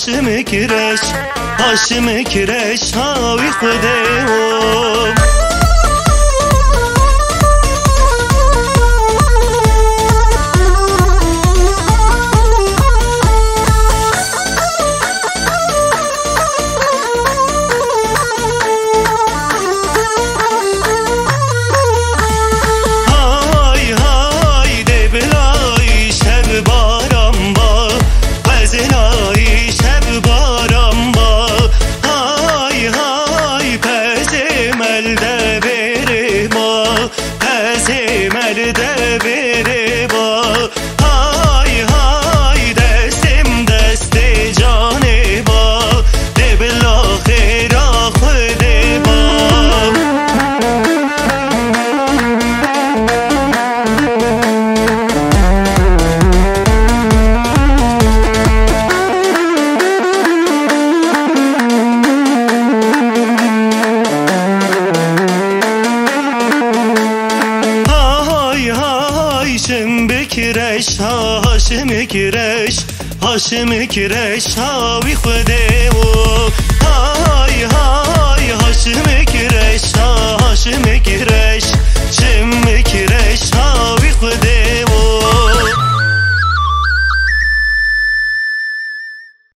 هاشم کرش هاشم کرش هاوی خودم de bere ba hay hay destem deste jane ba de bela khira khude ba هاشم کرش هاشم کرش هاوی خوده